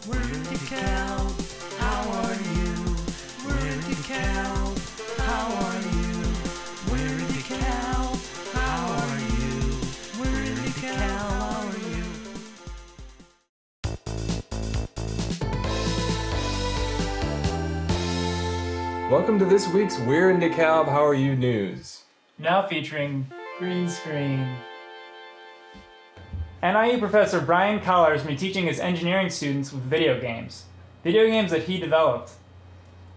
We're in DeKalb, how are you? We're in DeKalb, how are you? We're in DeKalb, how are you? We're in DeKalb, how are you? Welcome to this week's We're in DeKalb, How Are You news. Now featuring green screen. NIU professor Brian Collar is going to be teaching his engineering students with video games. Video games that he developed.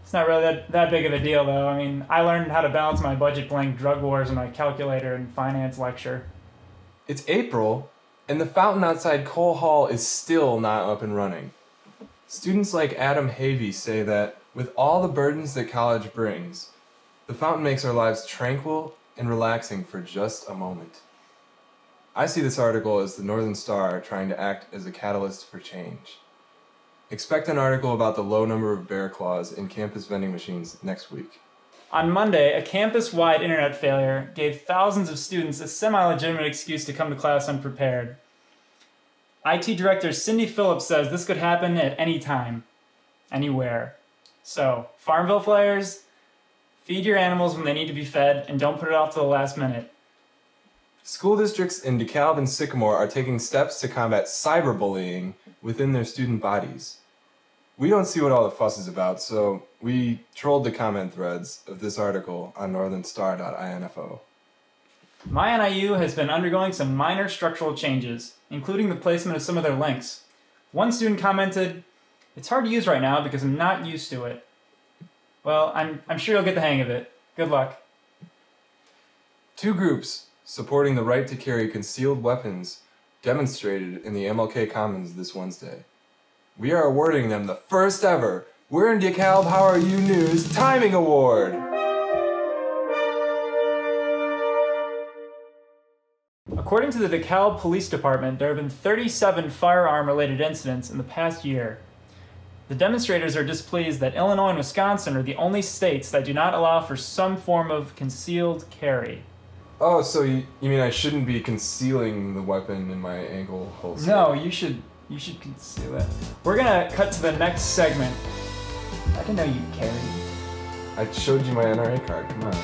It's not really that big of a deal though. I mean, I learned how to balance my budget playing Drug Wars in my calculator and finance lecture. It's April, and the fountain outside Cole Hall is still not up and running. Students like Adam Havey say that with all the burdens that college brings, the fountain makes our lives tranquil and relaxing for just a moment. I see this article as the Northern Star trying to act as a catalyst for change. Expect an article about the low number of bear claws in campus vending machines next week. On Monday, a campus-wide internet failure gave thousands of students a semi-legitimate excuse to come to class unprepared. IT Director Cindy Phillips says this could happen at any time, anywhere. So, Farmville Flyers, feed your animals when they need to be fed, and don't put it off to the last minute. School districts in DeKalb and Sycamore are taking steps to combat cyberbullying within their student bodies. We don't see what all the fuss is about, so we trolled the comment threads of this article on northernstar.info. My NIU has been undergoing some minor structural changes, including the placement of some of their links. One student commented, "It's hard to use right now because I'm not used to it." Well, I'm sure you'll get the hang of it. Good luck. Two groups supporting the right to carry concealed weapons demonstrated in the MLK Commons this Wednesday. We are awarding them the first ever We're in DeKalb, How Are You News Timing Award. According to the DeKalb Police Department, there have been 37 firearm-related incidents in the past year. The demonstrators are displeased that Illinois and Wisconsin are the only states that do not allow for some form of concealed carry. Oh, so you mean I shouldn't be concealing the weapon in my ankle holster? No, you should conceal it. We're gonna cut to the next segment. I didn't know you carried. I showed you my NRA card, come on.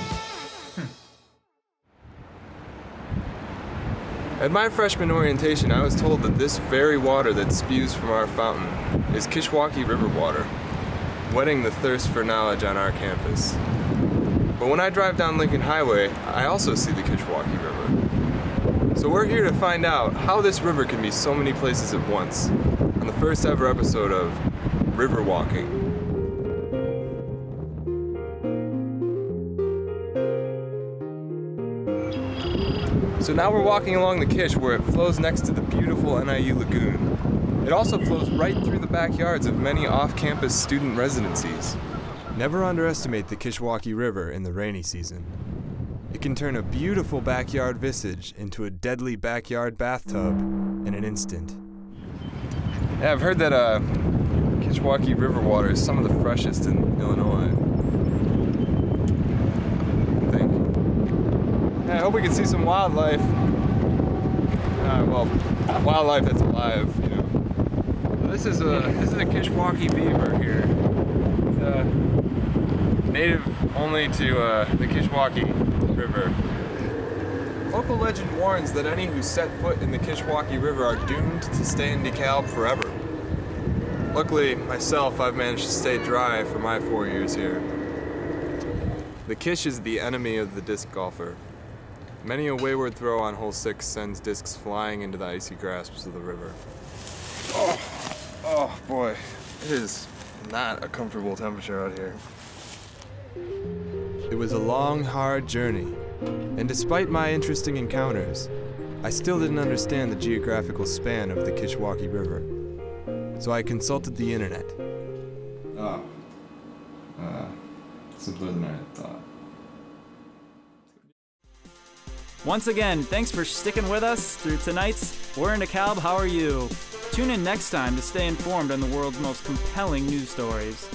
At my freshman orientation, I was told that this very water that spews from our fountain is Kishwaukee River water, whetting the thirst for knowledge on our campus. But when I drive down Lincoln Highway, I also see the Kishwaukee River. So we're here to find out how this river can be so many places at once on the first ever episode of River Walking. So now we're walking along the Kish where it flows next to the beautiful NIU Lagoon. It also flows right through the backyards of many off-campus student residencies. Never underestimate the Kishwaukee River in the rainy season. It can turn a beautiful backyard visage into a deadly backyard bathtub in an instant. Yeah, I've heard that Kishwaukee River water is some of the freshest in Illinois. I hope we can see some wildlife. Well, wildlife that's alive, you know. So this is a Kishwaukee beaver here. It's native only to the Kishwaukee River. Local legend warns that any who set foot in the Kishwaukee River are doomed to stay in DeKalb forever. Luckily, myself, I've managed to stay dry for my 4 years here. The Kish is the enemy of the disc golfer. Many a wayward throw on hole 6 sends discs flying into the icy grasps of the river. Oh boy, it is not a comfortable temperature out here. It was a long, hard journey, and despite my interesting encounters, I still didn't understand the geographical span of the Kishwaukee River. So I consulted the internet. Simpler than I thought. Once again, thanks for sticking with us through tonight's We're in DeKalb, How Are You? Tune in next time to stay informed on the world's most compelling news stories.